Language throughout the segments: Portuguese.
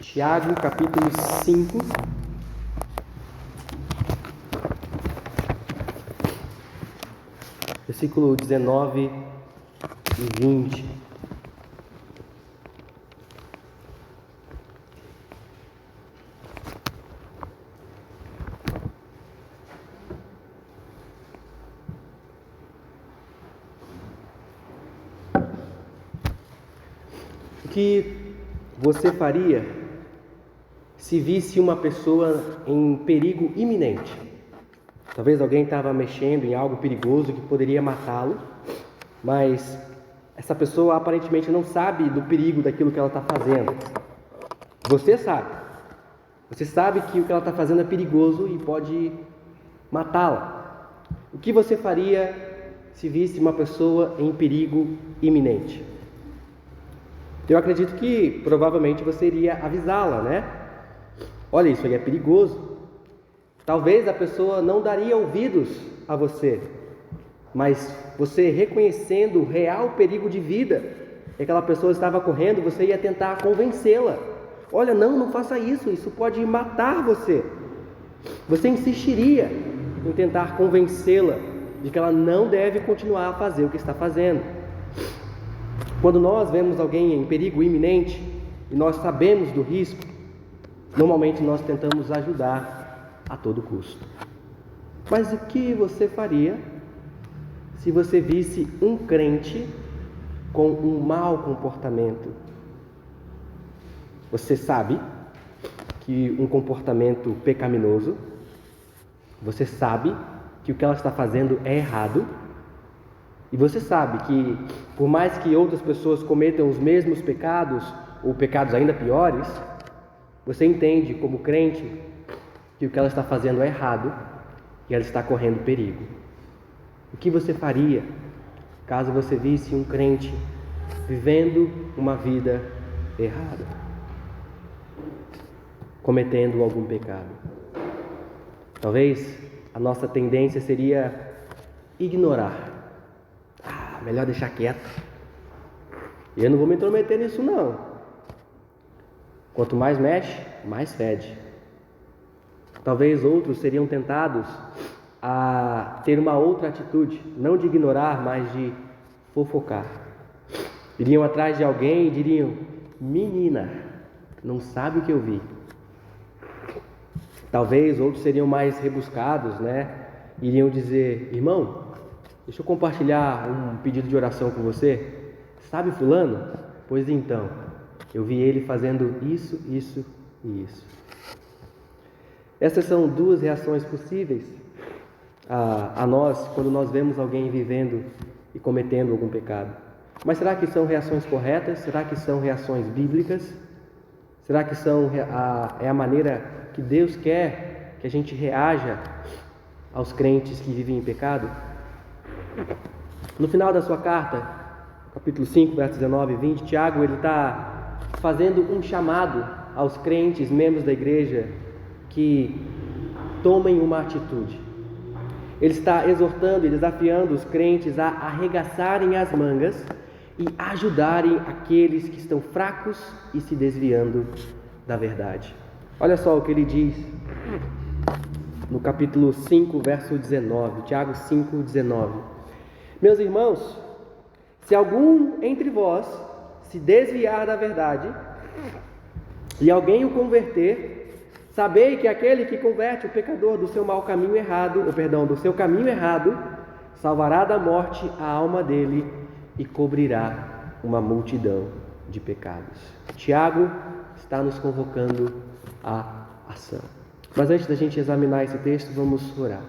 Tiago, capítulo 5, versículo 19 e 20. O que você faria se visse uma pessoa em perigo iminente? Talvez alguém estava mexendo em algo perigoso que poderia matá-lo, mas essa pessoa aparentemente não sabe do perigo daquilo que ela está fazendo. Você sabe. Você sabe que o que ela está fazendo é perigoso e pode matá-la. O que você faria se visse uma pessoa em perigo iminente? Eu acredito que provavelmente você iria avisá-la, né? Olha, isso aí é perigoso. Talvez a pessoa não daria ouvidos a você, mas você reconhecendo o real perigo de vida que aquela pessoa estava correndo, você ia tentar convencê-la. Olha, não faça isso, isso pode matar você. Você insistiria em tentar convencê-la de que ela não deve continuar a fazer o que está fazendo. Quando nós vemos alguém em perigo iminente e nós sabemos do risco, normalmente nós tentamos ajudar a todo custo. Mas o que você faria se você visse um crente com um mau comportamento? Você sabe que um comportamento pecaminoso, você sabe que o que ela está fazendo é errado, e você sabe que, por mais que outras pessoas cometam os mesmos pecados, ou pecados ainda piores, você entende como crente que o que ela está fazendo é errado e ela está correndo perigo. O que você faria caso você visse um crente vivendo uma vida errada, cometendo algum pecado? Talvez a nossa tendência seria ignorar. Melhor deixar quieto. Eu não vou me intrometer nisso não. Quanto mais mexe, mais fede. Talvez outros seriam tentados a ter uma outra atitude, não de ignorar, mas de fofocar. Iriam atrás de alguém e diriam: menina, não sabe o que eu vi. Talvez outros seriam mais rebuscados, né? Iriam dizer: irmão, deixa eu compartilhar um pedido de oração com você. Sabe fulano? Pois então, eu vi ele fazendo isso, isso e isso. Essas são duas reações possíveis a nós quando nós vemos alguém vivendo e cometendo algum pecado. Mas será que são reações corretas? Será que são reações bíblicas? Será que é a maneira que Deus quer que a gente reaja aos crentes que vivem em pecado? No final da sua carta, capítulo 5, versos 19 e 20, Tiago está fazendo um chamado aos crentes, membros da igreja, que tomem uma atitude. Ele está exortando e desafiando os crentes a arregaçarem as mangas e ajudarem aqueles que estão fracos e se desviando da verdade. Olha só o que ele diz no capítulo 5, verso 19, Tiago 5, 19. Meus irmãos, se algum entre vós se desviar da verdade e alguém o converter, sabei que aquele que converte o pecador do seu caminho errado, salvará da morte a alma dele e cobrirá uma multidão de pecados. Tiago está nos convocando à ação. Mas antes da gente examinar esse texto, vamos orar.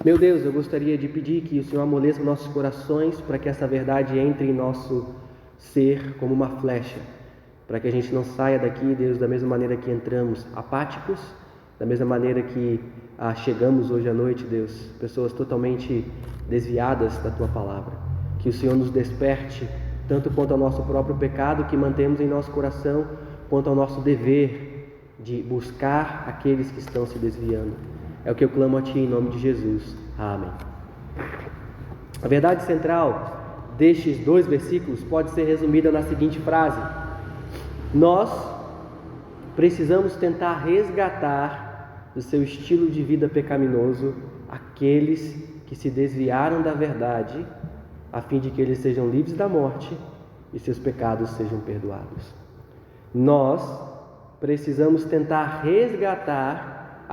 Meu Deus, eu gostaria de pedir que o Senhor amoleça nossos corações para que essa verdade entre em nosso ser como uma flecha, para que a gente não saia daqui, Deus, da mesma maneira que entramos, apáticos, da mesma maneira que chegamos hoje à noite, Deus, pessoas totalmente desviadas da Tua palavra. Que o Senhor nos desperte, tanto quanto ao nosso próprio pecado que mantemos em nosso coração, quanto ao nosso dever de buscar aqueles que estão se desviando. É o que eu clamo a Ti em nome de Jesus. Amém. A verdade central destes dois versículos pode ser resumida na seguinte frase: Nós precisamos tentar resgatar do seu estilo de vida pecaminoso aqueles que se desviaram da verdade, a fim de que eles sejam livres da morte e seus pecados sejam perdoados. Nós precisamos tentar resgatar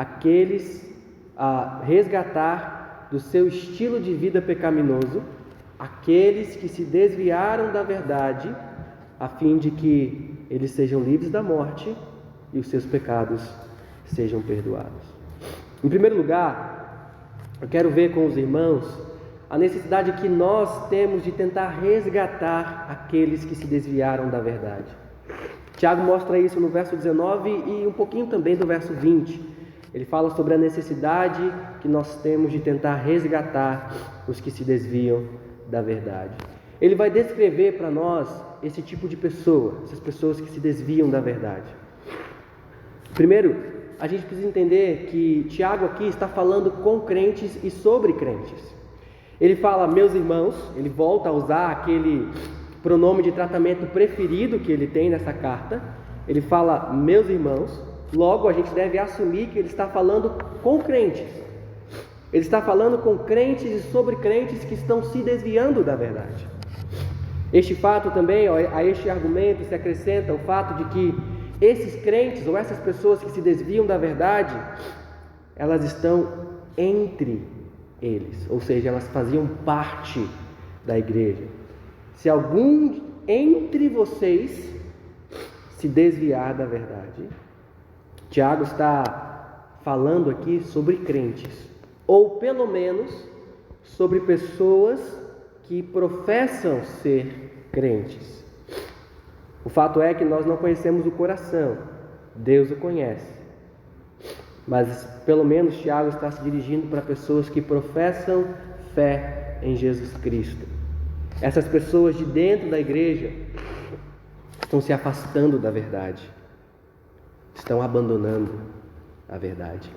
resgatar do seu estilo de vida pecaminoso aqueles que se desviaram da verdade, a fim de que eles sejam livres da morte e os seus pecados sejam perdoados. Em primeiro lugar, eu quero ver com os irmãos a necessidade que nós temos de tentar resgatar aqueles que se desviaram da verdade. Tiago mostra isso no verso 19 e um pouquinho também do verso 20. Ele fala sobre a necessidade que nós temos de tentar resgatar os que se desviam da verdade. Ele vai descrever para nós esse tipo de pessoa, essas pessoas que se desviam da verdade. Primeiro, a gente precisa entender que Tiago aqui está falando com crentes e sobre crentes. Ele fala, meus irmãos, ele volta a usar aquele pronome de tratamento preferido que ele tem nessa carta. Ele fala, meus irmãos, logo a gente deve assumir que ele está falando com crentes. Ele está falando com crentes e sobre crentes que estão se desviando da verdade. Este fato também, a este argumento se acrescenta o fato de que esses crentes ou essas pessoas que se desviam da verdade, elas estão entre eles, ou seja, elas faziam parte da igreja. Se algum entre vocês se desviar da verdade, Tiago está falando aqui sobre crentes, ou pelo menos sobre pessoas que professam ser crentes. O fato é que nós não conhecemos o coração, Deus o conhece. Mas pelo menos Tiago está se dirigindo para pessoas que professam fé em Jesus Cristo. Essas pessoas de dentro da igreja estão se afastando da verdade, estão abandonando a verdade.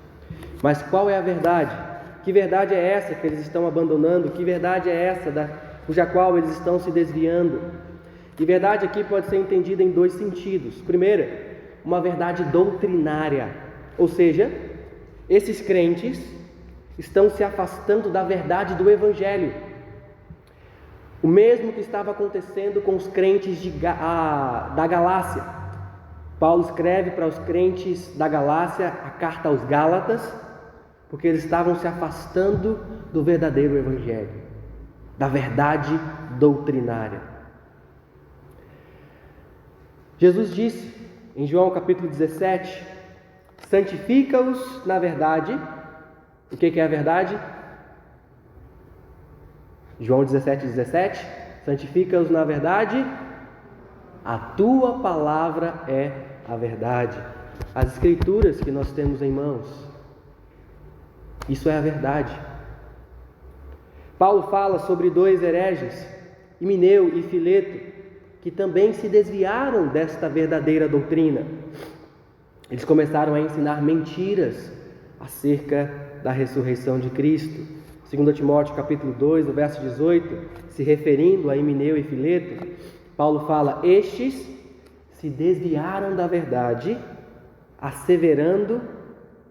Mas qual é a verdade? Que verdade é essa que eles estão abandonando? Que verdade é essa cuja qual eles estão se desviando? E verdade aqui pode ser entendida em dois sentidos. Primeiro, uma verdade doutrinária, ou seja, esses crentes estão se afastando da verdade do Evangelho. O mesmo que estava acontecendo com os crentes da Galácia. Paulo escreve para os crentes da Galácia a carta aos Gálatas, porque eles estavam se afastando do verdadeiro Evangelho, da verdade doutrinária. Jesus disse em João capítulo 17, santifica-os na verdade. O que é a verdade? João 17, santifica-os na verdade, a tua palavra é a verdade. As escrituras que nós temos em mãos, isso é a verdade. Paulo fala sobre dois hereges, Himeneu e Fileto, que também se desviaram desta verdadeira doutrina. Eles começaram a ensinar mentiras acerca da ressurreição de Cristo. 2 Timóteo capítulo 2, no verso 18, se referindo a Himeneu e Fileto, Paulo fala, estes se desviaram da verdade, asseverando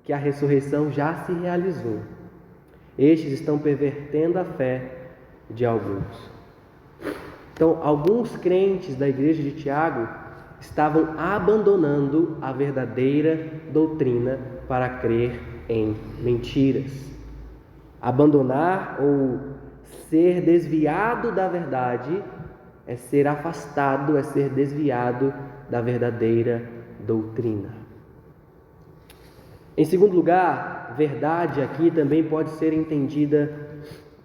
que a ressurreição já se realizou. Estes estão pervertendo a fé de alguns. Então, alguns crentes da igreja de Tiago estavam abandonando a verdadeira doutrina para crer em mentiras. Abandonar ou ser desviado da verdade é ser afastado, é ser desviado da verdadeira doutrina. Em segundo lugar, verdade aqui também pode ser entendida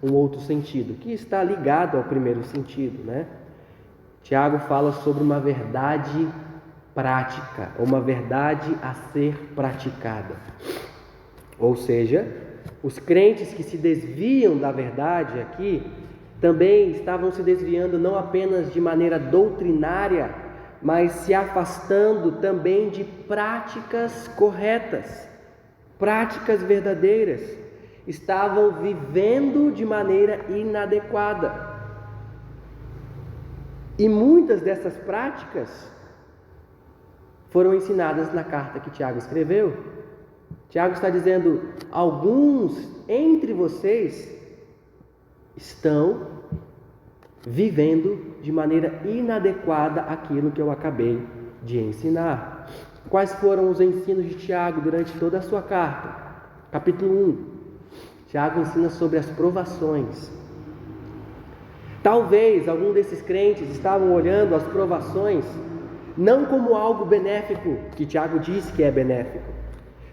um outro sentido, que está ligado ao primeiro sentido, né? Tiago fala sobre uma verdade prática, uma verdade a ser praticada. Ou seja, os crentes que se desviam da verdade aqui também estavam se desviando não apenas de maneira doutrinária, mas se afastando também de práticas corretas, práticas verdadeiras. Estavam vivendo de maneira inadequada. E muitas dessas práticas foram ensinadas na carta que Tiago escreveu. Tiago está dizendo: alguns entre vocês estão vivendo de maneira inadequada aquilo que eu acabei de ensinar. Quais foram os ensinos de Tiago durante toda a sua carta? Capítulo 1. Tiago ensina sobre as provações. Talvez algum desses crentes estavam olhando as provações não como algo benéfico, que Tiago disse que é benéfico.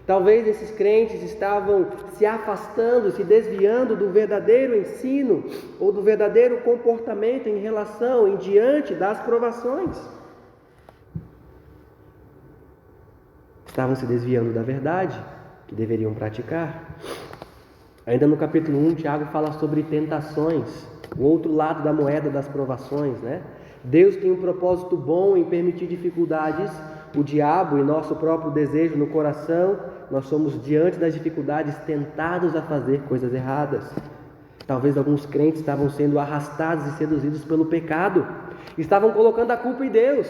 Talvez esses crentes estavam se afastando, se desviando do verdadeiro ensino ou do verdadeiro comportamento em relação, em diante das provações. Estavam se desviando da verdade que deveriam praticar. Ainda no capítulo 1, Tiago fala sobre tentações, o outro lado da moeda das provações, né? Deus tem um propósito bom em permitir dificuldades. O diabo e nosso próprio desejo no coração, nós somos diante das dificuldades tentados a fazer coisas erradas. Talvez alguns crentes estavam sendo arrastados e seduzidos pelo pecado, estavam colocando a culpa em Deus.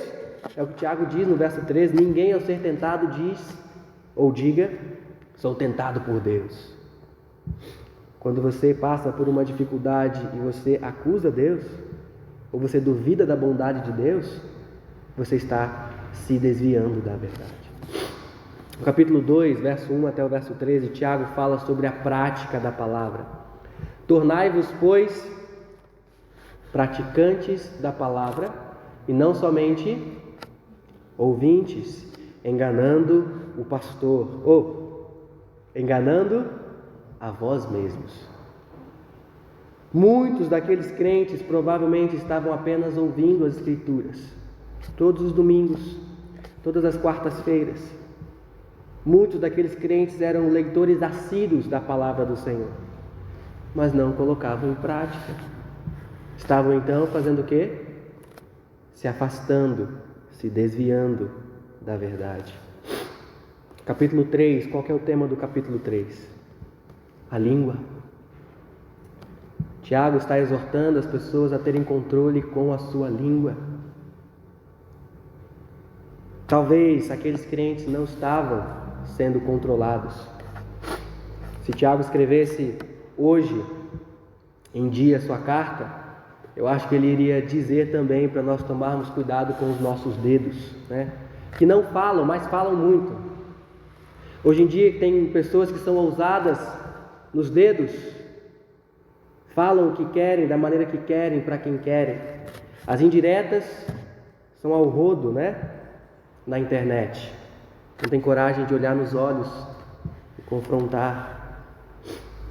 É o que Tiago diz no verso 13: ninguém ao ser tentado diz ou diga, sou tentado por Deus. Quando você passa por uma dificuldade e você acusa Deus, ou você duvida da bondade de Deus, você está se desviando da verdade. No capítulo 2, verso 1 até o verso 13, Tiago fala sobre a prática da palavra. Tornai-vos, pois, praticantes da palavra, e não somente ouvintes, enganando o pastor, ou enganando a vós mesmos. Muitos daqueles crentes provavelmente estavam apenas ouvindo as Escrituras, todos os domingos, todas as quartas-feiras. Muitos daqueles crentes eram leitores assíduos da palavra do Senhor, mas não colocavam em prática. Estavam então fazendo o quê? Se afastando, se desviando da verdade. Capítulo 3, qual que é o tema do capítulo 3? A língua. Tiago está exortando as pessoas a terem controle com a sua língua. Talvez aqueles crentes não estavam sendo controlados. Se Tiago escrevesse hoje em dia sua carta, eu acho que ele iria dizer também para nós tomarmos cuidado com os nossos dedos, né? Que não falam, mas falam muito. Hoje em dia tem pessoas que são ousadas nos dedos, falam o que querem, da maneira que querem, para quem querem. As indiretas são ao rodo, né? Na internet. Não tem coragem de olhar nos olhos e confrontar.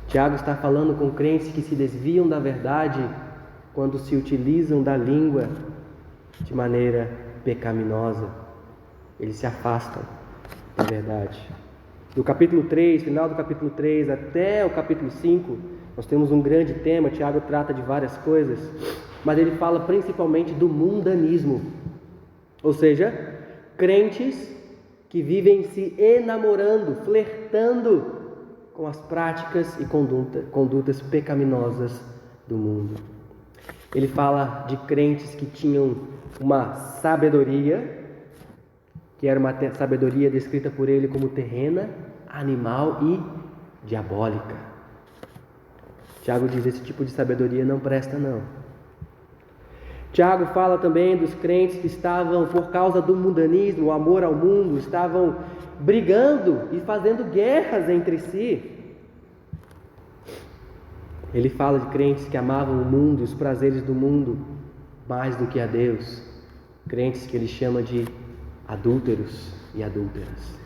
Tiago está falando com crentes que se desviam da verdade quando se utilizam da língua de maneira pecaminosa. Eles se afastam da verdade. Do capítulo 3, final do capítulo 3 até o capítulo 5, nós temos um grande tema. Tiago trata de várias coisas, mas ele fala principalmente do mundanismo. Ou seja, crentes que vivem se enamorando, flertando com as práticas e condutas pecaminosas do mundo. Ele fala de crentes que tinham uma sabedoria, que era uma sabedoria descrita por ele como terrena, animal e diabólica. Tiago diz: esse tipo de sabedoria não presta, não. Tiago fala também dos crentes que estavam, por causa do mundanismo, o amor ao mundo, estavam brigando e fazendo guerras entre si. Ele fala de crentes que amavam o mundo, os prazeres do mundo, mais do que a Deus. Crentes que ele chama de adúlteros e adúlteras.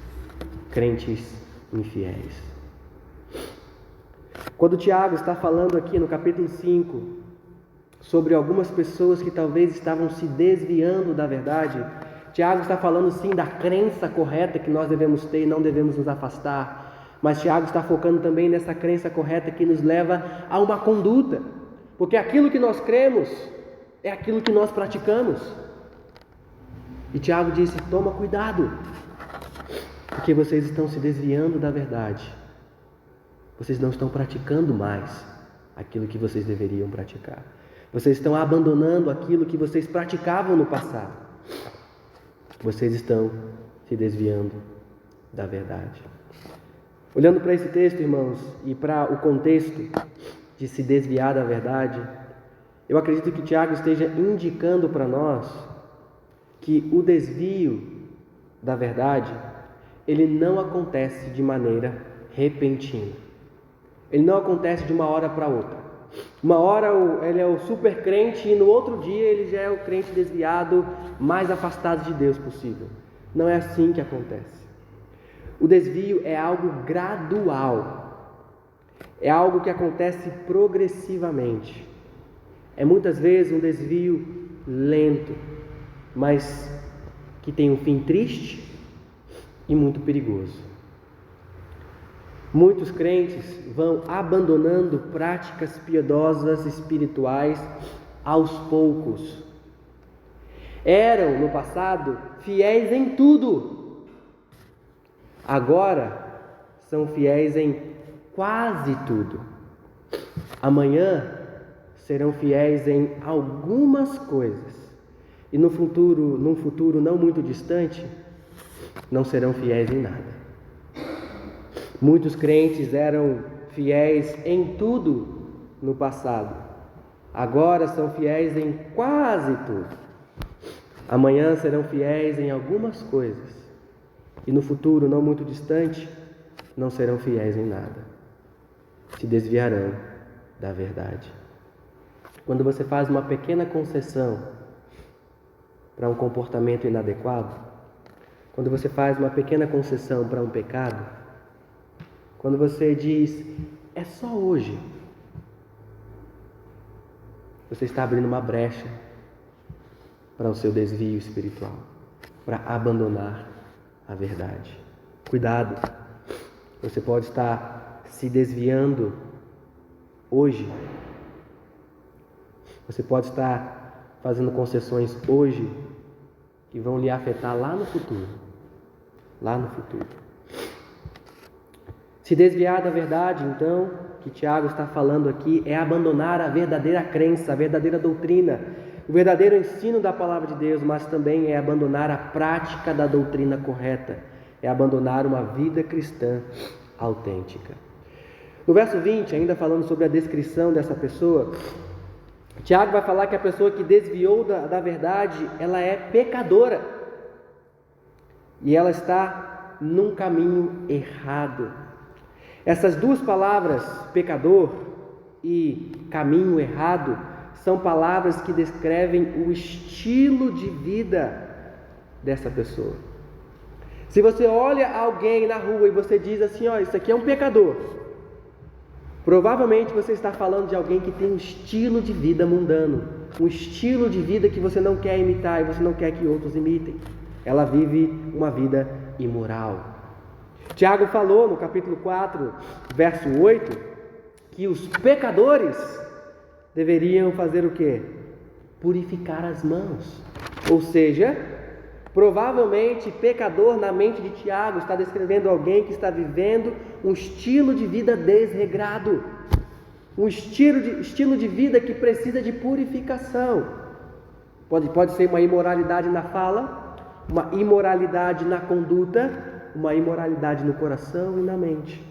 Crentes infiéis. Quando Tiago está falando aqui no capítulo 5 sobre algumas pessoas que talvez estavam se desviando da verdade, Tiago está falando sim da crença correta que nós devemos ter e não devemos nos afastar. Mas Tiago está focando também nessa crença correta que nos leva a uma conduta. Porque aquilo que nós cremos é aquilo que nós praticamos. E Tiago disse: toma cuidado, porque vocês estão se desviando da verdade. Vocês não estão praticando mais aquilo que vocês deveriam praticar. Vocês estão abandonando aquilo que vocês praticavam no passado. Vocês estão se desviando da verdade. Olhando para esse texto, irmãos, e para o contexto de se desviar da verdade, eu acredito que Tiago esteja indicando para nós que o desvio da verdade, ele não acontece de maneira repentina. Ele não acontece de uma hora para outra. Uma hora ele é o super crente e no outro dia ele já é o crente desviado, mais afastado de Deus possível. Não é assim que acontece. O desvio é algo gradual. É algo que acontece progressivamente. É muitas vezes um desvio lento, mas que tem um fim triste e muito perigoso. Muitos crentes vão abandonando práticas piedosas espirituais aos poucos. Eram, no passado, fiéis em tudo. Agora, são fiéis em quase tudo. Amanhã, serão fiéis em algumas coisas. E num futuro não muito distante, não serão fiéis em nada. Muitos crentes eram fiéis em tudo no passado. Agora são fiéis em quase tudo. Amanhã serão fiéis em algumas coisas. E no futuro não muito distante, não serão fiéis em nada. Se desviarão da verdade. Quando você faz uma pequena concessão para um comportamento inadequado, quando você faz uma pequena concessão para um pecado, quando você diz, é só hoje, você está abrindo uma brecha para o seu desvio espiritual, para abandonar a verdade. Cuidado, você pode estar se desviando hoje. Você pode estar fazendo concessões hoje que vão lhe afetar lá no futuro. Lá no futuro. Se desviar da verdade, então, que Tiago está falando aqui, é abandonar a verdadeira crença, a verdadeira doutrina, o verdadeiro ensino da palavra de Deus, mas também é abandonar a prática da doutrina correta, é abandonar uma vida cristã autêntica. No verso 20, ainda falando sobre a descrição dessa pessoa, Tiago vai falar que a pessoa que desviou da verdade, ela é pecadora. E ela está num caminho errado. Essas duas palavras, pecador e caminho errado, são palavras que descrevem o estilo de vida dessa pessoa. Se você olha alguém na rua e você diz assim, ó, isso aqui é um pecador, provavelmente você está falando de alguém que tem um estilo de vida mundano, um estilo de vida que você não quer imitar e você não quer que outros imitem. Ela vive uma vida imoral. Tiago falou no capítulo 4, verso 8, que os pecadores deveriam fazer o quê? Purificar as mãos. Ou seja, provavelmente pecador na mente de Tiago está descrevendo alguém que está vivendo um estilo de vida desregrado, um estilo de vida que precisa de purificação. Pode ser uma imoralidade na fala, uma imoralidade na conduta, uma imoralidade no coração e na mente.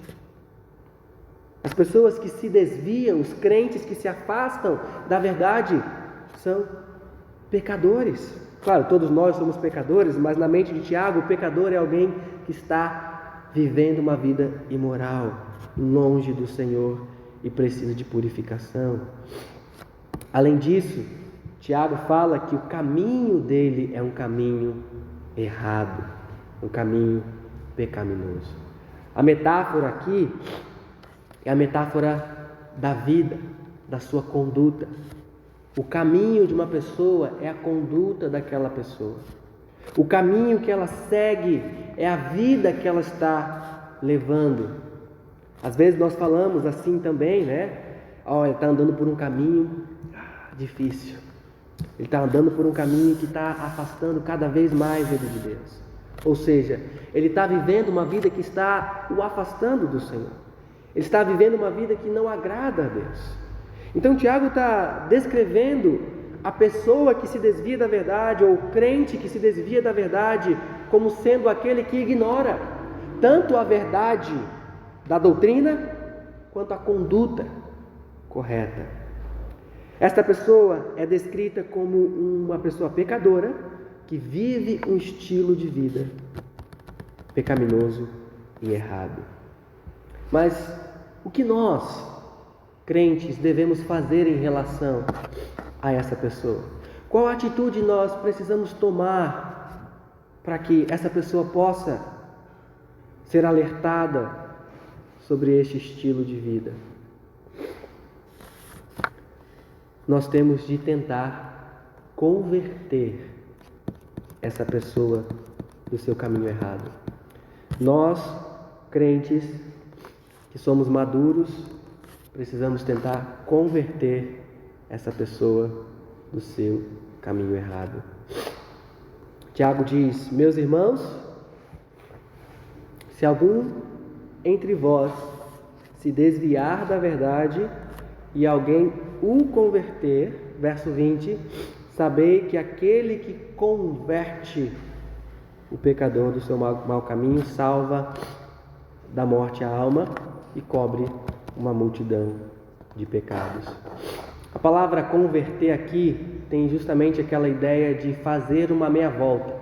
As pessoas que se desviam, os crentes que se afastam da verdade, são pecadores. Claro, todos nós somos pecadores, mas na mente de Tiago, o pecador é alguém que está vivendo uma vida imoral, longe do Senhor e precisa de purificação. Além disso, Tiago fala que o caminho dele é um caminho errado, um caminho pecaminoso. A metáfora aqui é a metáfora da vida, da sua conduta. O caminho de uma pessoa é a conduta daquela pessoa. O caminho que ela segue é a vida que ela está levando. Às vezes nós falamos assim também, né? Ele está andando por um caminho difícil. Ele está andando por um caminho que está afastando cada vez mais ele de Deus. Ou seja, ele está vivendo uma vida que está o afastando do Senhor. Ele está vivendo uma vida que não agrada a Deus. Então Tiago está descrevendo a pessoa que se desvia da verdade, ou o crente que se desvia da verdade, como sendo aquele que ignora tanto a verdade da doutrina, quanto a conduta correta. Esta pessoa é descrita como uma pessoa pecadora, que vive um estilo de vida pecaminoso e errado. Mas o que nós, crentes, devemos fazer em relação a essa pessoa? Qual atitude nós precisamos tomar para que essa pessoa possa ser alertada sobre este estilo de vida? Nós temos de tentar converter essa pessoa do seu caminho errado. Nós, crentes, que somos maduros, precisamos tentar converter essa pessoa do seu caminho errado. Tiago diz: meus irmãos, se algum entre vós se desviar da verdade e alguém o converter, verso 20, sabei que aquele que converte o pecador do seu mau caminho salva da morte a alma e cobre uma multidão de pecados. A palavra converter aqui tem justamente aquela ideia de fazer uma meia volta.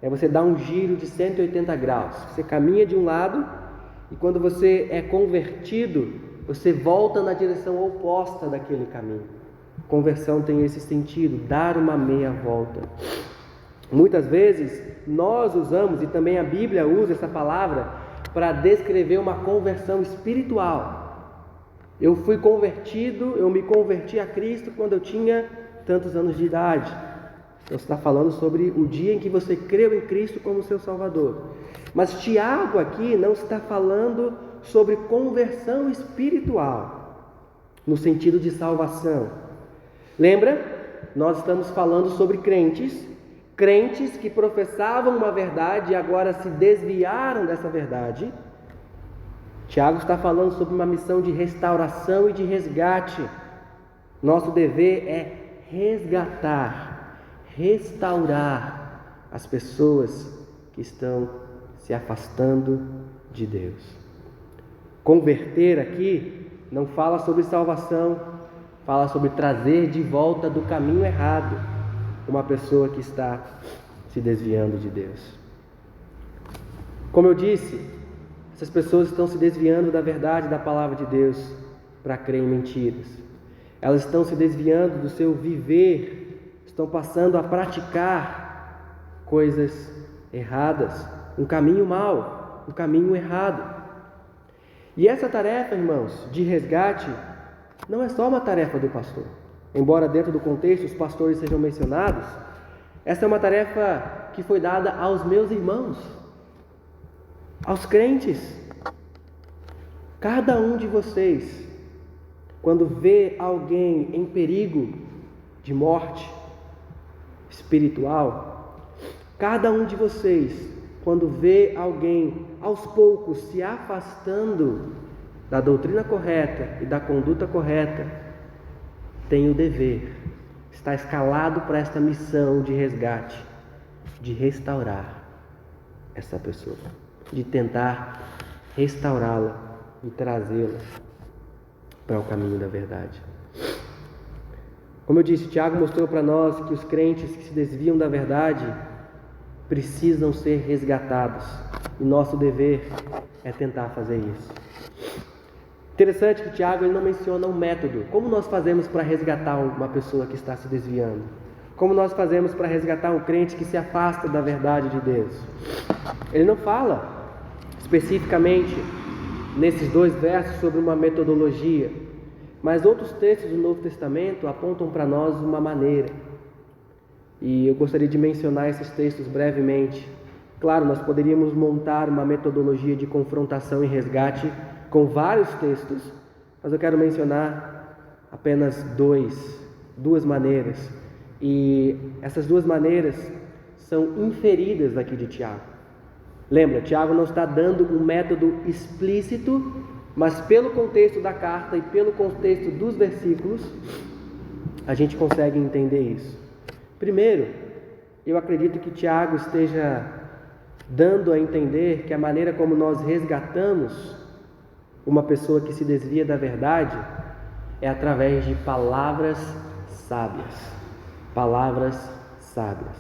É você dar um giro de 180 graus. Você caminha de um lado e quando você é convertido, você volta na direção oposta daquele caminho. Conversão tem esse sentido, dar uma meia volta. Muitas vezes nós usamos, e também a Bíblia usa essa palavra, para descrever uma conversão espiritual. Eu fui convertido, eu me converti a Cristo quando eu tinha tantos anos de idade. Então, você está falando sobre o dia em que você creu em Cristo como seu Salvador. Mas Tiago aqui não está falando sobre conversão espiritual, no sentido de salvação. Lembra? Nós estamos falando sobre crentes que professavam uma verdade e agora se desviaram dessa verdade. Tiago está falando sobre uma missão de restauração e de resgate. Nosso dever é resgatar, restaurar as pessoas que estão se afastando de Deus. Converter aqui não fala sobre salvação, fala sobre trazer de volta do caminho errado uma pessoa que está se desviando de Deus. Como eu disse, essas pessoas estão se desviando da verdade da palavra de Deus para crer em mentiras. Elas estão se desviando do seu viver, estão passando a praticar coisas erradas, um caminho mau, um caminho errado. E essa tarefa, irmãos, de resgate, não é só uma tarefa do pastor. Embora dentro do contexto os pastores sejam mencionados, essa é uma tarefa que foi dada aos meus irmãos, aos crentes. Cada um de vocês, quando vê alguém em perigo de morte espiritual, cada um de vocês, quando vê alguém aos poucos se afastando da doutrina correta e da conduta correta, tem o dever, está escalado para esta missão de resgate, de restaurar essa pessoa, de tentar restaurá-la e trazê-la para o caminho da verdade. Como eu disse, Tiago mostrou para nós que os crentes que se desviam da verdade precisam ser resgatados, e nosso dever é tentar fazer isso. Interessante que Tiago ele não menciona um método. Como nós fazemos para resgatar uma pessoa que está se desviando? Como nós fazemos para resgatar um crente que se afasta da verdade de Deus? Ele não fala especificamente nesses 2 versos sobre uma metodologia, mas outros textos do Novo Testamento apontam para nós uma maneira. E eu gostaria de mencionar esses textos brevemente. Claro, nós poderíamos montar uma metodologia de confrontação e resgate com vários textos, mas eu quero mencionar apenas duas maneiras. E essas 2 maneiras são inferidas aqui de Tiago. Lembra, Tiago não está dando um método explícito, mas pelo contexto da carta e pelo contexto dos versículos, a gente consegue entender isso? Primeiro, eu acredito que Tiago esteja dando a entender que a maneira como nós resgatamos uma pessoa que se desvia da verdade é através de palavras sábias. Palavras sábias.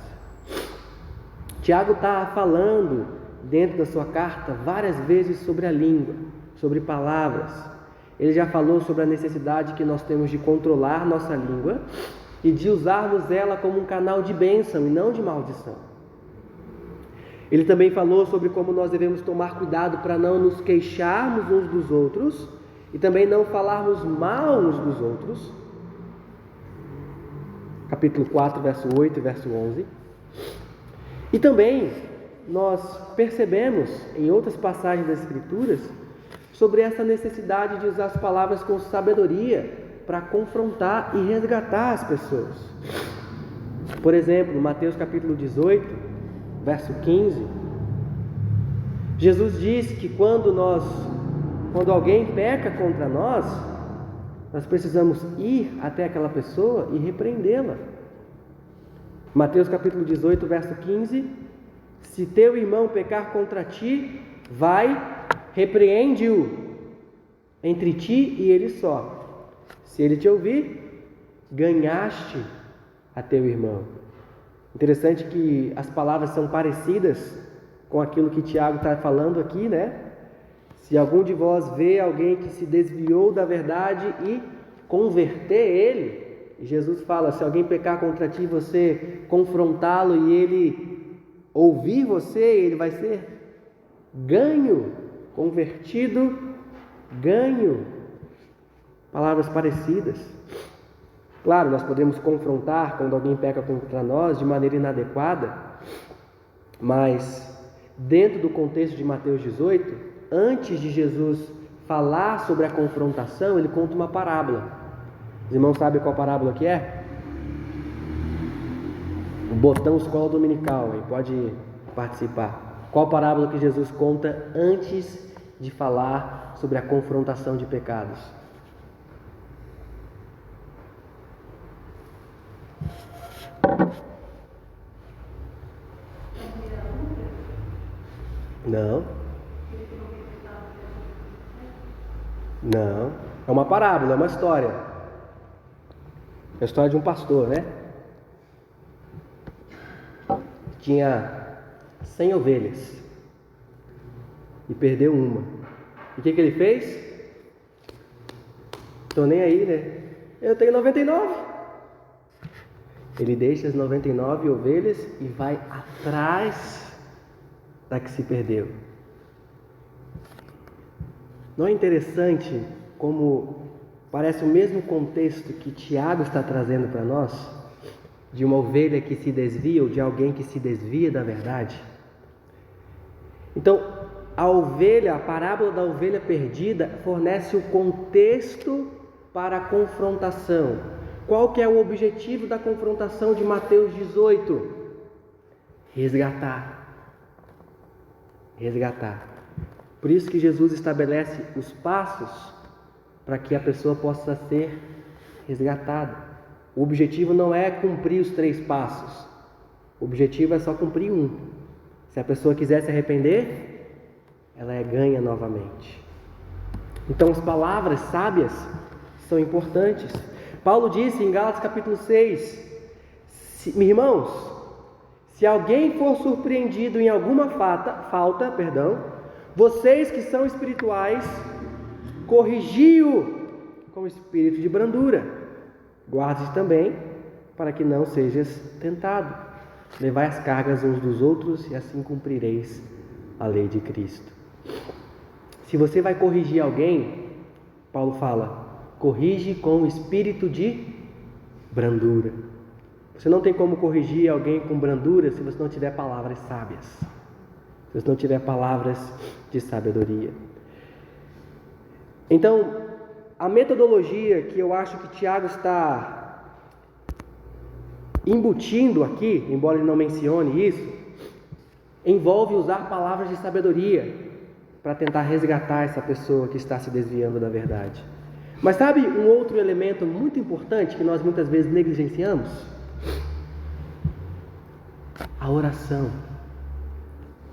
Tiago está falando dentro da sua carta várias vezes sobre a língua, sobre palavras. Ele já falou sobre a necessidade que nós temos de controlar nossa língua e de usarmos ela como um canal de bênção e não de maldição. Ele também falou sobre como nós devemos tomar cuidado para não nos queixarmos uns dos outros e também não falarmos mal uns dos outros. Capítulo 4, verso 8 e verso 11. E também nós percebemos em outras passagens das Escrituras sobre essa necessidade de usar as palavras com sabedoria para confrontar e resgatar as pessoas. Por exemplo, Mateus capítulo 18, verso 15, Jesus diz que quando alguém peca contra nós precisamos ir até aquela pessoa e repreendê-la. Mateus capítulo 18, verso 15, se teu irmão pecar contra ti, vai, repreende-o entre ti e ele só. Se ele te ouvir, ganhaste a teu irmão. Interessante que as palavras são parecidas com aquilo que Tiago está falando aqui, né? Se algum de vós vê alguém que se desviou da verdade e converter ele, Jesus fala, se alguém pecar contra ti, você confrontá-lo e ele ouvir você, ele vai ser ganho, convertido, ganho. Palavras parecidas. Claro, nós podemos confrontar quando alguém peca contra nós de maneira inadequada, mas dentro do contexto de Mateus 18, antes de Jesus falar sobre a confrontação, ele conta uma parábola. Os irmãos sabem qual parábola que é? O botão escola dominical, aí pode participar. Qual parábola que Jesus conta antes de falar sobre a confrontação de pecados? Não, é uma parábola, é uma história. É a história de um pastor, né? Tinha 100 ovelhas e perdeu uma. E o que ele fez? Tô nem aí, né? Eu tenho 99. Ele deixa as 99 ovelhas e vai atrás da que se perdeu. Não é interessante como parece o mesmo contexto que Tiago está trazendo para nós, de uma ovelha que se desvia ou de alguém que se desvia da verdade? Então, a parábola da ovelha perdida fornece o contexto para a confrontação. Qual que é o objetivo da confrontação de Mateus 18? Resgatar. Por isso que Jesus estabelece os passos para que a pessoa possa ser resgatada. O objetivo não é cumprir os 3 passos. O objetivo é só cumprir um. Se a pessoa quiser se arrepender, ela é ganha novamente. Então as palavras sábias são importantes. Paulo disse em Gálatas capítulo 6, irmãos, se alguém for surpreendido em alguma falta, vocês que são espirituais, corrigi-o com espírito de brandura. Guarde-se também, para que não sejas tentado. Levai as cargas uns dos outros e assim cumprireis a lei de Cristo. Se você vai corrigir alguém, Paulo fala, corrige com espírito de brandura. Você não tem como corrigir alguém com brandura se você não tiver palavras sábias, se você não tiver palavras de sabedoria. Então, a metodologia que eu acho que Tiago está embutindo aqui, embora ele não mencione isso, envolve usar palavras de sabedoria para tentar resgatar essa pessoa que está se desviando da verdade. Mas sabe um outro elemento muito importante que nós muitas vezes negligenciamos? A oração.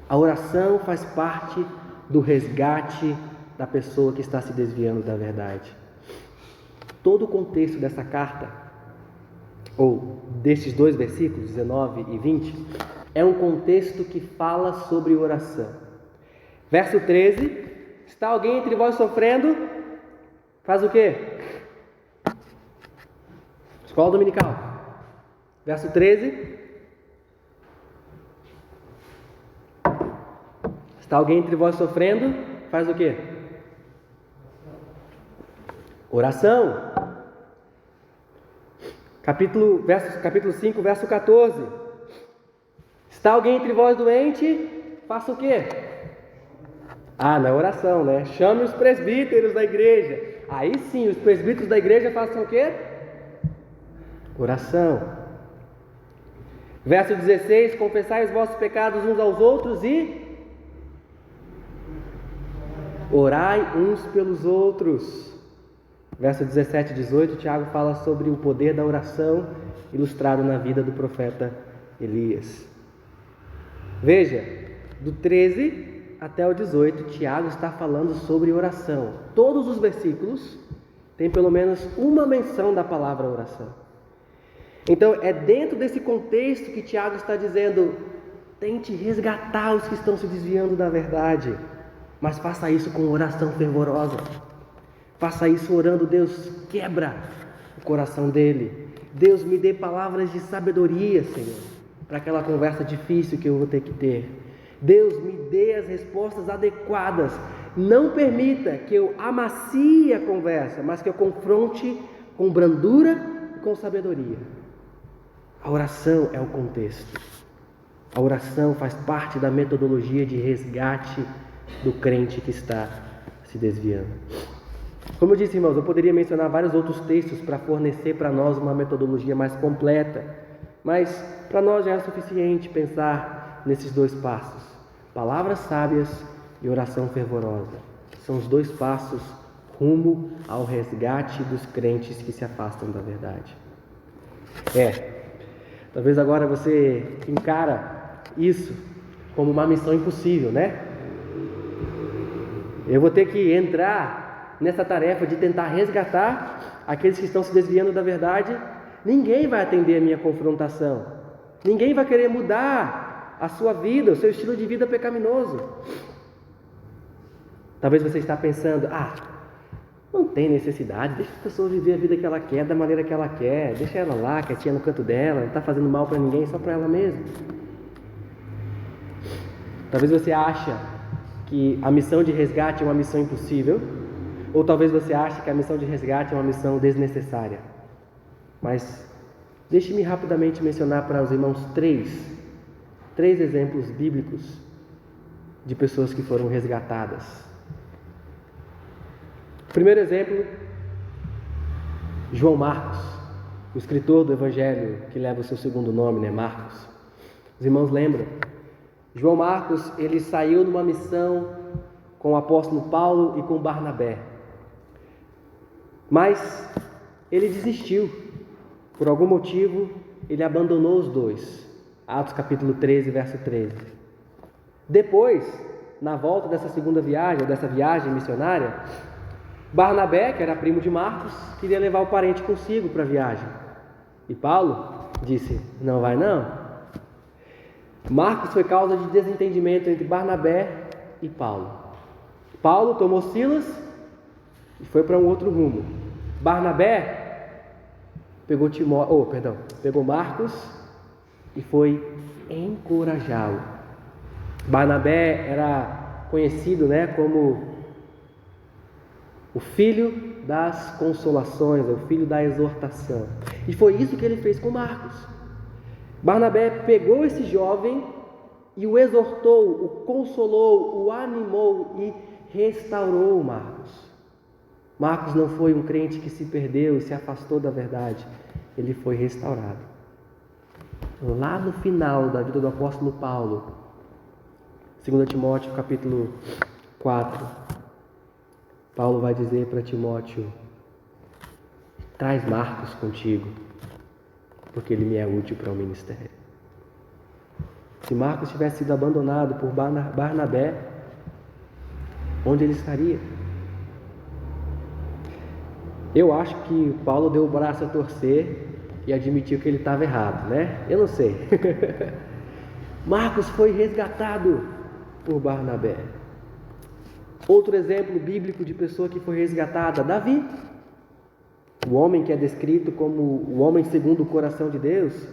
A oração faz parte do resgate da pessoa que está se desviando da verdade. Todo o contexto dessa carta, ou destes dois versículos, 19 e 20, é um contexto que fala sobre oração. Verso 13, está alguém entre vós sofrendo? Faz o quê? Escola dominical. Verso 13. Está alguém entre vós sofrendo? Faz o quê? Oração. Capítulo 5, verso 14. Está alguém entre vós doente? Faça o quê? Não é oração, né? Chame os presbíteros da igreja. Aí sim, os presbíteros da igreja façam o quê? Oração. Verso 16, confessai os vossos pecados uns aos outros e orai uns pelos outros. Verso 17 e 18, Tiago fala sobre o poder da oração ilustrado na vida do profeta Elias. Veja, do 13 até o 18, Tiago está falando sobre oração. Todos os versículos têm pelo menos uma menção da palavra oração. Então, é dentro desse contexto que Tiago está dizendo: tente resgatar os que estão se desviando da verdade, mas faça isso com oração fervorosa. Faça isso orando: Deus, quebra o coração dele. Deus, me dê palavras de sabedoria, Senhor, para aquela conversa difícil que eu vou ter que ter. Deus, me dê as respostas adequadas. Não permita que eu amacie a conversa, mas que eu confronte com brandura e com sabedoria. A oração é o contexto. A oração faz parte da metodologia de resgate do crente que está se desviando. Como eu disse, irmãos, eu poderia mencionar vários outros textos para fornecer para nós uma metodologia mais completa, mas para nós já é suficiente pensar nesses dois passos: palavras sábias e oração fervorosa. São os dois passos rumo ao resgate dos crentes que se afastam da verdade. Talvez agora você encara isso como uma missão impossível, né? Eu vou ter que entrar nessa tarefa de tentar resgatar aqueles que estão se desviando da verdade. Ninguém vai atender a minha confrontação. Ninguém vai querer mudar a sua vida, o seu estilo de vida pecaminoso. Talvez você está pensando: não tem necessidade, deixa a pessoa viver a vida que ela quer, da maneira que ela quer, deixa ela lá, quietinha no canto dela, não está fazendo mal para ninguém, só para ela mesma. Talvez você ache que a missão de resgate é uma missão impossível, ou talvez você ache que a missão de resgate é uma missão desnecessária. Mas deixe-me rapidamente mencionar para os irmãos três exemplos bíblicos de pessoas que foram resgatadas. Primeiro exemplo, João Marcos, o escritor do Evangelho que leva o seu segundo nome, né, Marcos. Os irmãos lembram? João Marcos, ele saiu numa missão com o apóstolo Paulo e com Barnabé. Mas ele desistiu. Por algum motivo, ele abandonou os dois. Atos capítulo 13, verso 13. Depois, na volta dessa segunda viagem, dessa viagem missionária, Barnabé, que era primo de Marcos, queria levar o parente consigo para a viagem. E Paulo disse: não vai não. Marcos foi causa de desentendimento entre Barnabé e Paulo. Paulo tomou Silas e foi para um outro rumo. Barnabé pegou Marcos e foi encorajá-lo. Barnabé era conhecido, como o filho das consolações, o filho da exortação. E foi isso que ele fez com Marcos. Barnabé pegou esse jovem e o exortou, o consolou, o animou e restaurou Marcos. Marcos não foi um crente que se perdeu e se afastou da verdade. Ele foi restaurado. Lá no final da vida do apóstolo Paulo, 2 Timóteo capítulo 4, Paulo vai dizer para Timóteo: traz Marcos contigo, porque ele me é útil para o ministério. Se Marcos tivesse sido abandonado por Barnabé, onde ele estaria? Eu acho que Paulo deu o braço a torcer e admitiu que ele estava errado, né? Eu não sei. Marcos foi resgatado por Barnabé. Outro exemplo bíblico de pessoa que foi resgatada, Davi. O homem que é descrito como o homem segundo o coração de Deus,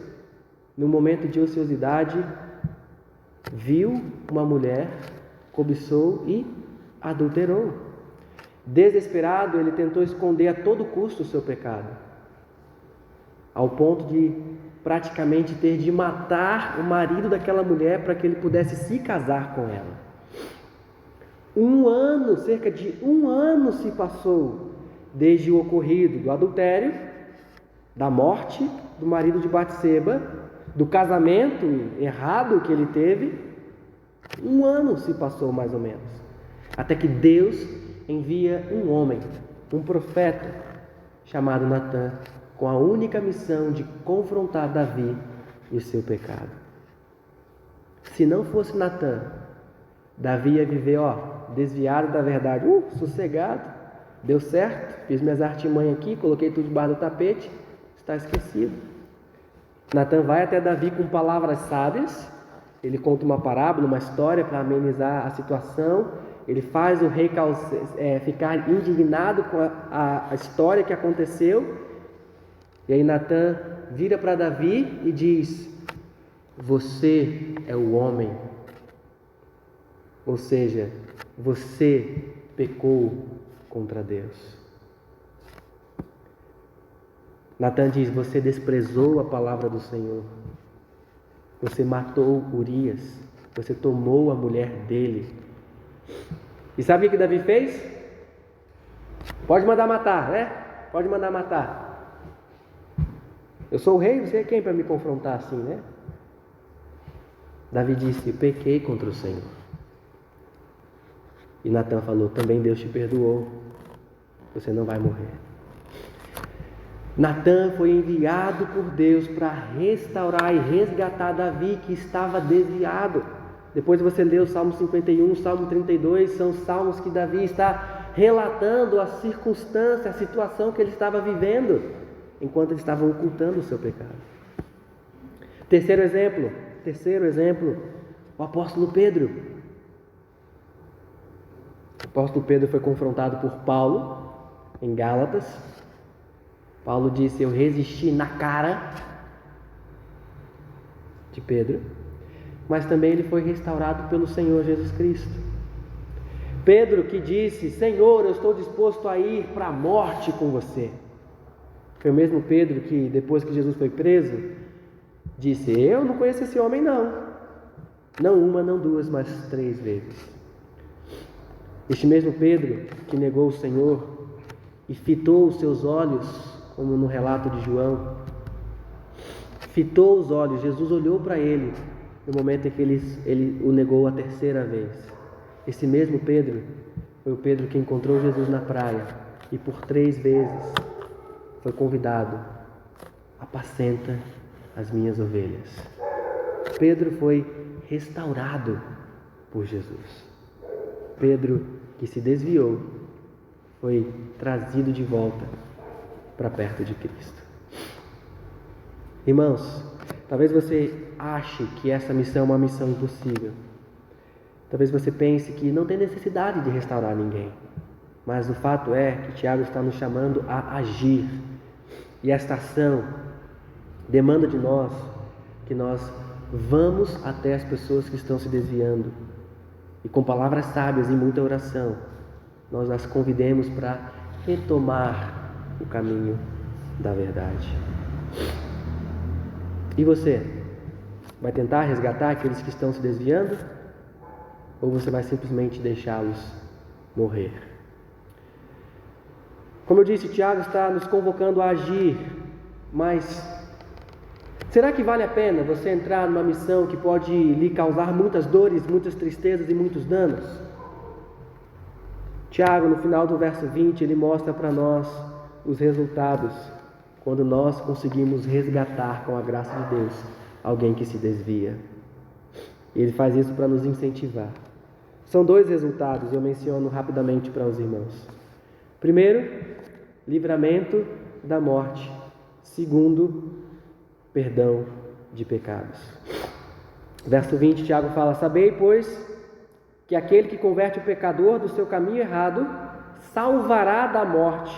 no momento de ociosidade, viu uma mulher, cobiçou e adulterou. Desesperado, ele tentou esconder a todo custo o seu pecado, ao ponto de praticamente ter de matar o marido daquela mulher para que ele pudesse se casar com ela. Cerca de um ano se passou desde o ocorrido do adultério, da morte do marido de Batseba, do casamento errado que ele teve. Um ano se passou mais ou menos, até que Deus envia um homem, um profeta chamado Natã, com a única missão de confrontar Davi e o seu pecado. Se não fosse Natã, Davi ia viver, desviado da verdade, sossegado, deu certo, fiz minhas artimanhas aqui, coloquei tudo debaixo do tapete, está esquecido. Natã vai até Davi com palavras sábias, ele conta uma parábola, uma história para amenizar a situação, ele faz o rei ficar indignado com a história que aconteceu, e aí Natã vira para Davi e diz: você é o homem, ou seja, você pecou contra Deus. Natã diz: você desprezou a palavra do Senhor, você matou Urias, você tomou a mulher dele. E sabe o que Davi fez? Pode mandar matar, né? Pode mandar matar. Eu sou o rei, você é quem para me confrontar assim, né? Davi disse: pequei contra o Senhor. E Natã falou: também Deus te perdoou, você não vai morrer. Natã foi enviado por Deus para restaurar e resgatar Davi, que estava desviado. Depois você lê o Salmo 51, o Salmo 32, são salmos que Davi está relatando a circunstância, a situação que ele estava vivendo, enquanto ele estava ocultando o seu pecado. Terceiro exemplo, o apóstolo Pedro. O apóstolo Pedro foi confrontado por Paulo, em Gálatas. Paulo disse: eu resisti na cara de Pedro, mas também ele foi restaurado pelo Senhor Jesus Cristo. Pedro que disse: Senhor, eu estou disposto a ir para a morte com você. Foi o mesmo Pedro que, depois que Jesus foi preso, disse: eu não conheço esse homem não. Não uma, não duas, mas 3 vezes. Este mesmo Pedro que negou o Senhor e fitou os seus olhos, como no relato de João, fitou os olhos, Jesus olhou para ele no momento em que ele o negou a 3ª vez. Esse mesmo Pedro foi o Pedro que encontrou Jesus na praia e por 3 vezes foi convidado: apacenta as minhas ovelhas. Pedro foi restaurado por Jesus. Pedro que se desviou foi trazido de volta para perto de Cristo. Irmãos, talvez você ache que essa missão é uma missão impossível. Talvez você pense que não tem necessidade de restaurar ninguém. Mas o fato é que Tiago está nos chamando a agir. E esta ação demanda de nós que nós vamos até as pessoas que estão se desviando. E com palavras sábias e muita oração, nós as convidemos para retomar o caminho da verdade. E você? Vai tentar resgatar aqueles que estão se desviando? Ou você vai simplesmente deixá-los morrer? Como eu disse, Tiago está nos convocando a agir, mas será que vale a pena você entrar numa missão que pode lhe causar muitas dores, muitas tristezas e muitos danos? Tiago, no final do verso 20, ele mostra para nós os resultados quando nós conseguimos resgatar com a graça de Deus alguém que se desvia. Ele faz isso para nos incentivar. São 2 resultados, eu menciono rapidamente para os irmãos. Primeiro, livramento da morte. Segundo, perdão de pecados. Verso 20, Tiago fala: sabei, pois, que aquele que converte o pecador do seu caminho errado salvará da morte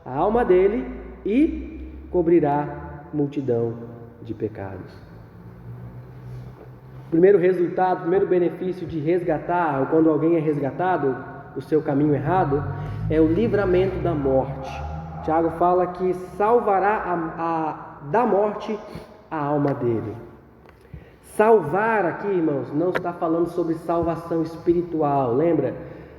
a alma dele e cobrirá multidão de pecados. Primeiro resultado, primeiro benefício de resgatar, ou quando alguém é resgatado do seu caminho errado, é o livramento da morte. Tiago fala que salvará da morte a alma dele. Salvar aqui, irmãos, não está falando sobre salvação espiritual, lembra?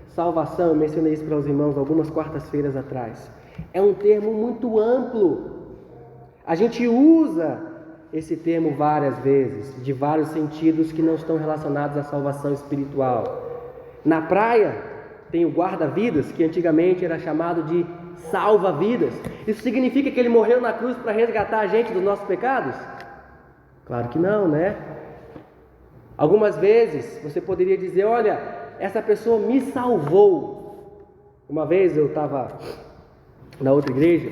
Salvação, eu mencionei isso para os irmãos algumas quartas-feiras atrás. É um termo muito amplo. A gente usa esse termo várias vezes, de vários sentidos que não estão relacionados à salvação espiritual. Na praia, tem o guarda-vidas, que antigamente era chamado de salva-vidas. Isso significa que ele morreu na cruz para resgatar a gente dos nossos pecados? Claro que não, né? Algumas vezes você poderia dizer: olha, essa pessoa me salvou. Uma vez eu estava na outra igreja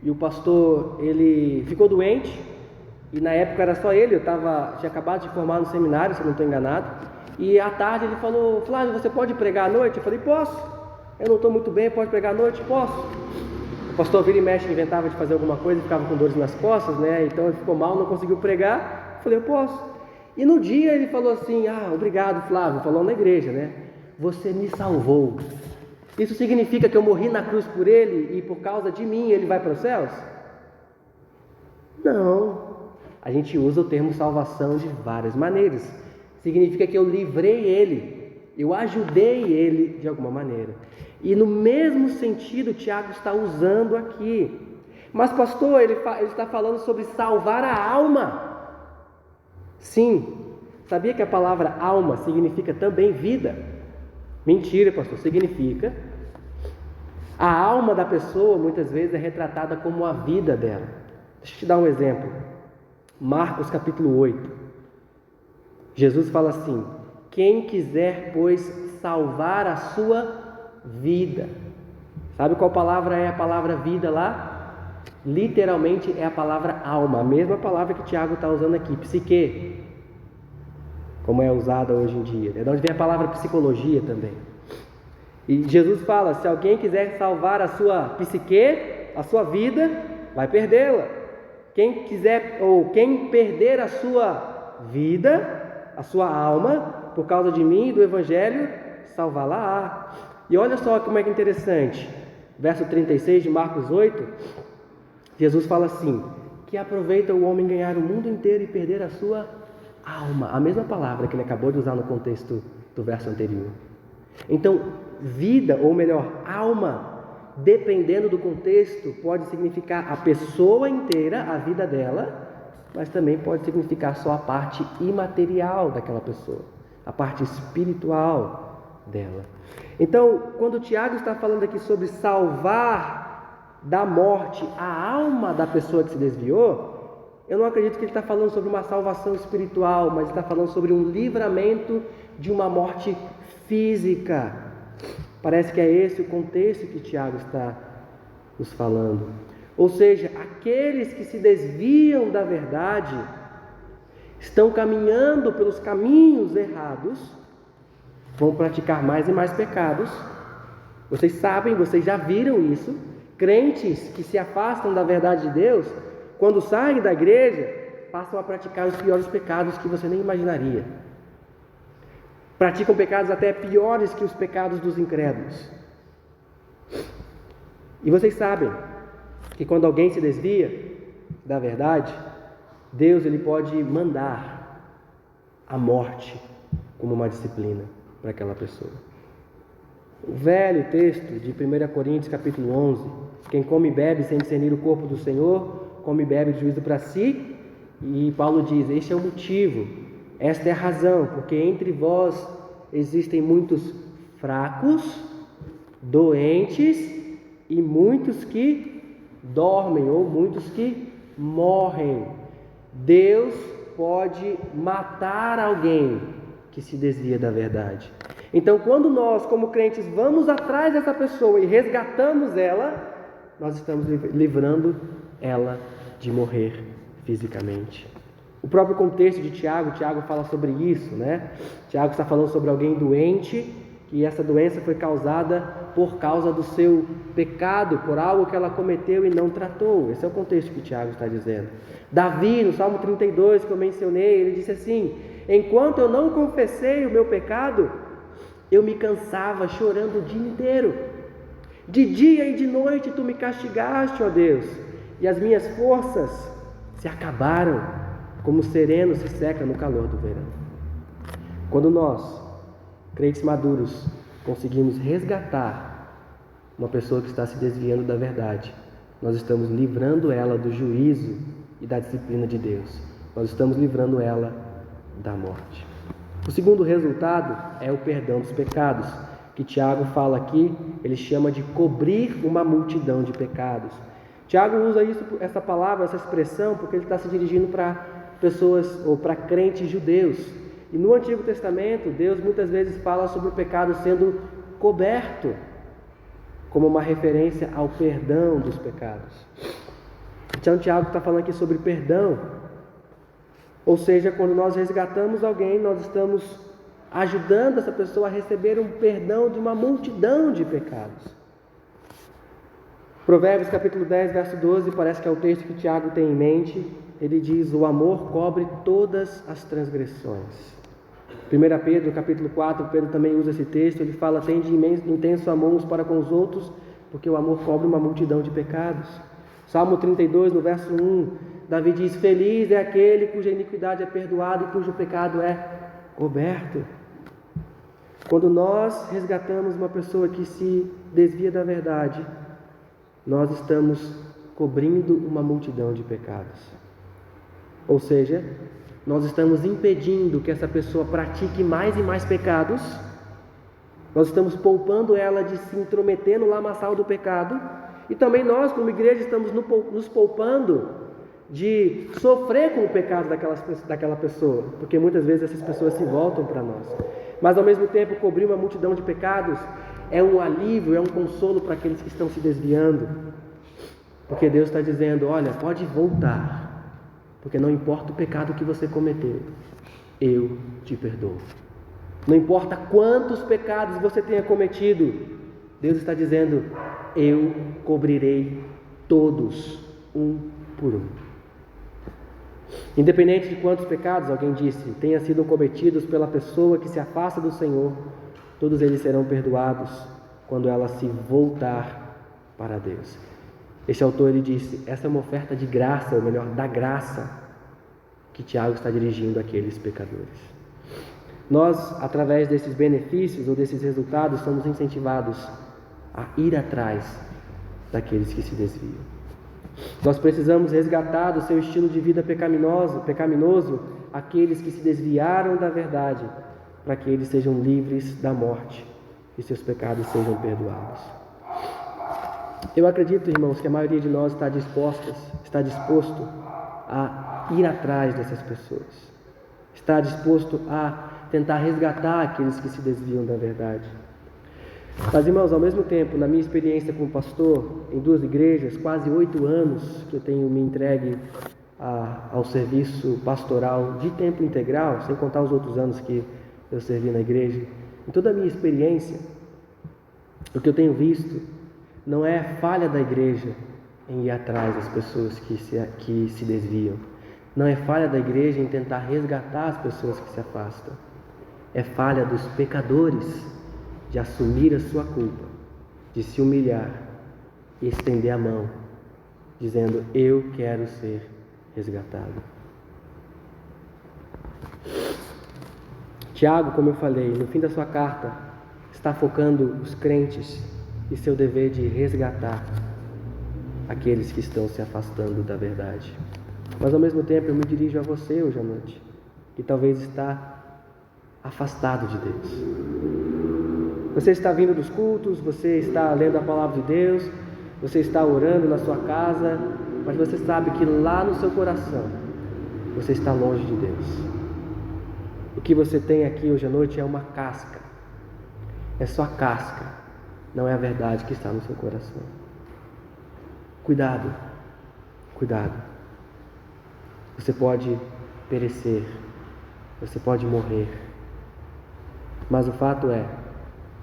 e o pastor, ele ficou doente, e na época era só ele, tinha acabado de formar no seminário, se eu não estou enganado, e à tarde ele falou: Flávio, você pode pregar à noite? Eu falei: posso, eu não estou muito bem, pode pregar à noite? Posso. O pastor vira e mexe, inventava de fazer alguma coisa, ficava com dores nas costas, né? Então ele ficou mal, não conseguiu pregar. Eu falei: eu posso. E no dia ele falou assim: obrigado, Flávio, falou na igreja, né? Você me salvou. Isso significa que eu morri na cruz por ele e por causa de mim ele vai para os céus? Não. A gente usa o termo salvação de várias maneiras. Significa que eu livrei ele, eu ajudei ele de alguma maneira. E no mesmo sentido Tiago está usando aqui. Mas pastor, ele está falando sobre salvar a alma. Sim, sabia que a palavra alma significa também vida? Mentira, pastor, significa. A alma da pessoa muitas vezes é retratada como a vida dela. Deixa eu te dar um exemplo. Marcos capítulo 8. Jesus fala assim: quem quiser, pois, salvar a sua vida. Sabe qual palavra é a palavra vida lá? Literalmente é a palavra alma, a mesma palavra que Tiago está usando aqui, psique, como é usada hoje em dia. É de onde vem a palavra psicologia também. E Jesus fala: se alguém quiser salvar a sua psique, a sua vida, vai perdê-la. Quem quiser, ou quem perder a sua vida, a sua alma, por causa de mim e do Evangelho, salvá-la-á. E olha só como é que interessante. Verso 36 de Marcos 8, Jesus fala assim: que aproveita o homem ganhar o mundo inteiro e perder a sua alma. A mesma palavra que ele acabou de usar no contexto do verso anterior. Então, vida, ou melhor, alma, dependendo do contexto, pode significar a pessoa inteira, a vida dela, mas também pode significar só a parte imaterial daquela pessoa, a parte espiritual dela. Então, quando o Tiago está falando aqui sobre salvar da morte a alma da pessoa que se desviou, eu não acredito que ele está falando sobre uma salvação espiritual, mas está falando sobre um livramento de uma morte física. Parece que é esse o contexto que Tiago está nos falando. Ou seja, aqueles que se desviam da verdade estão caminhando pelos caminhos errados, vão praticar mais e mais pecados. Vocês sabem, vocês já viram isso. Crentes que se afastam da verdade de Deus, quando saem da igreja, passam a praticar os piores pecados que você nem imaginaria. Praticam pecados até piores que os pecados dos incrédulos. E vocês sabem que quando alguém se desvia da verdade, Deus ele pode mandar a morte como uma disciplina para aquela pessoa. O velho texto de 1 Coríntios capítulo 11: quem come e bebe sem discernir o corpo do Senhor, come e bebe de juízo para si. E Paulo diz: este é o motivo, esta é a razão, porque entre vós existem muitos fracos, doentes e muitos que dormem ou muitos que morrem. Deus pode matar alguém que se desvia da verdade. Então, quando nós, como crentes, vamos atrás dessa pessoa e resgatamos ela, nós estamos livrando ela de morrer fisicamente. O próprio contexto de Tiago fala sobre isso, né? Tiago está falando sobre alguém doente, que essa doença foi causada por causa do seu pecado, por algo que ela cometeu e não tratou. Esse é o contexto que Tiago está dizendo. Davi, no Salmo 32, que eu mencionei, ele disse assim: enquanto eu não confessei o meu pecado, eu me cansava chorando o dia inteiro. De dia e de noite tu me castigaste, ó Deus, e as minhas forças se acabaram, como o sereno se seca no calor do verão. Quando nós, crentes maduros, conseguimos resgatar uma pessoa que está se desviando da verdade, nós estamos livrando ela do juízo e da disciplina de Deus. Nós estamos livrando ela da morte. O segundo resultado é o perdão dos pecados, que Tiago fala aqui, ele chama de cobrir uma multidão de pecados. Tiago usa essa palavra, essa expressão, porque ele está se dirigindo para pessoas ou para crentes judeus. E no Antigo Testamento, Deus muitas vezes fala sobre o pecado sendo coberto, como uma referência ao perdão dos pecados. Então Tiago está falando aqui sobre perdão, ou seja, quando nós resgatamos alguém, nós estamos ajudando essa pessoa a receber um perdão de uma multidão de pecados. Provérbios capítulo 10, verso 12, parece que é o texto que Tiago tem em mente. Ele diz: o amor cobre todas as transgressões. 1 Pedro capítulo 4, Pedro também usa esse texto. Ele fala: tende intenso amor uns para com os outros, porque o amor cobre uma multidão de pecados. Salmo 32, no verso 1, Davi diz: feliz é aquele cuja iniquidade é perdoada e cujo pecado é coberto. Quando nós resgatamos uma pessoa que se desvia da verdade, nós estamos cobrindo uma multidão de pecados. Ou seja, nós estamos impedindo que essa pessoa pratique mais e mais pecados. Nós estamos poupando ela de se intrometer no lamaçal do pecado. E também nós, como igreja, estamos nos poupando de sofrer com o pecado daquela pessoa, porque muitas vezes essas pessoas se voltam para nós. Mas ao mesmo tempo, cobrir uma multidão de pecados é um alívio, é um consolo para aqueles que estão se desviando, porque Deus está dizendo: olha, pode voltar, porque não importa o pecado que você cometeu, eu te perdoo. Não importa quantos pecados você tenha cometido, Deus está dizendo: eu cobrirei todos, um por um. Independente de quantos pecados, alguém disse, tenham sido cometidos pela pessoa que se afasta do Senhor, todos eles serão perdoados quando ela se voltar para Deus. Este autor, ele disse: essa é uma oferta de graça, ou melhor, da graça, que Tiago está dirigindo àqueles pecadores. Nós, através desses benefícios ou desses resultados, somos incentivados a ir atrás daqueles que se desviam. Nós precisamos resgatar do seu estilo de vida pecaminoso aqueles que se desviaram da verdade, para que eles sejam livres da morte e seus pecados sejam perdoados. Eu acredito, irmãos, que a maioria de nós está disposto a ir atrás dessas pessoas, está disposto a tentar resgatar aqueles que se desviam da verdade. Mas, irmãos, ao mesmo tempo, na minha experiência como pastor em 2 igrejas, quase 8 anos que eu tenho me entregue ao serviço pastoral de tempo integral, sem contar os outros anos que eu servi na igreja, em toda a minha experiência, o que eu tenho visto não é falha da igreja em ir atrás das pessoas que se desviam, não é falha da igreja em tentar resgatar as pessoas que se afastam, é falha dos pecadores de assumir a sua culpa, de se humilhar e estender a mão, dizendo: eu quero ser resgatado. Tiago, como eu falei, no fim da sua carta, está focando os crentes e seu dever de resgatar aqueles que estão se afastando da verdade. Mas ao mesmo tempo eu me dirijo a você hoje à noite, que talvez está afastado de Deus. Você está vindo dos cultos, você está lendo a palavra de Deus, Você está orando na sua casa, mas você sabe que lá no seu coração você está longe de Deus. O que você tem aqui hoje à noite é uma casca. É só casca, não é a verdade que está no seu coração. Cuidado, cuidado. Você pode perecer, você pode morrer, mas o fato é,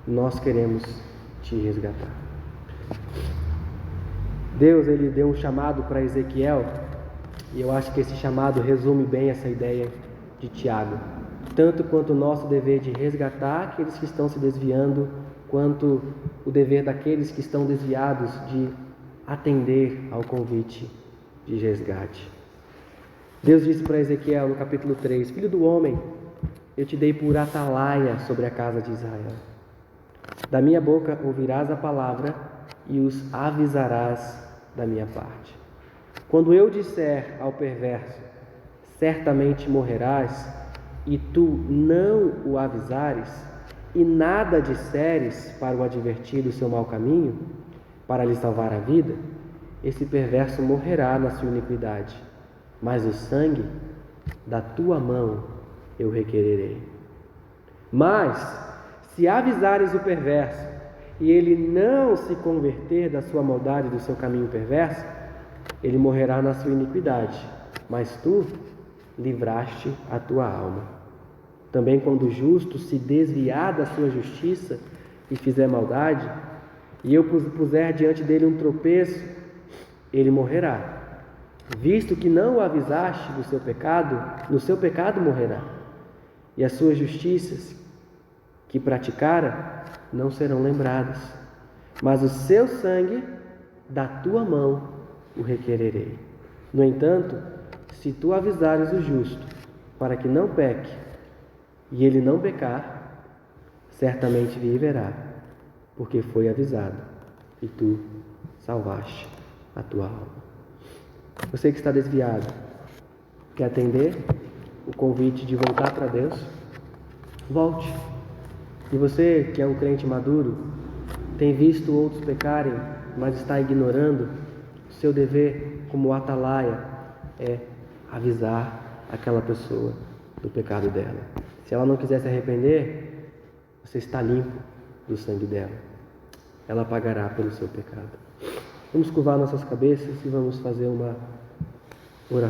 nós queremos te resgatar. Deus, ele deu um chamado para Ezequiel, e eu acho que esse chamado resume bem essa ideia de Tiago. Tanto quanto o nosso dever de resgatar aqueles que estão se desviando, quanto o dever daqueles que estão desviados de atender ao convite de resgate. Deus disse para Ezequiel no capítulo 3, Filho do homem, eu te dei por atalaia sobre a casa de Israel. Da minha boca ouvirás a palavra e os avisarás da minha parte. Quando eu disser ao perverso, certamente morrerás, e tu não o avisares, e nada disseres para o advertir do seu mau caminho, para lhe salvar a vida, esse perverso morrerá na sua iniquidade, mas o sangue da tua mão eu requererei. Mas, se avisares o perverso, e ele não se converter da sua maldade, do seu caminho perverso, ele morrerá na sua iniquidade, mas tu livraste a tua alma. Também quando o justo se desviar da sua justiça e fizer maldade, e eu puser diante dele um tropeço, ele morrerá. Visto que não o avisaste do seu pecado, no seu pecado morrerá. E as suas justiças que praticara não serão lembradas. Mas o seu sangue da tua mão o requererei. No entanto, se tu avisares o justo, para que não peque, e ele não pecar, certamente viverá, porque foi avisado, e tu salvaste a tua alma. Você que está desviado, quer atender o convite de voltar para Deus? Volte. E você que é um crente maduro, tem visto outros pecarem, mas está ignorando, o seu dever como atalaia é avisar aquela pessoa do pecado dela. Se ela não quiser se arrepender, você está limpo do sangue dela. Ela pagará pelo seu pecado. Vamos curvar nossas cabeças e vamos fazer uma oração.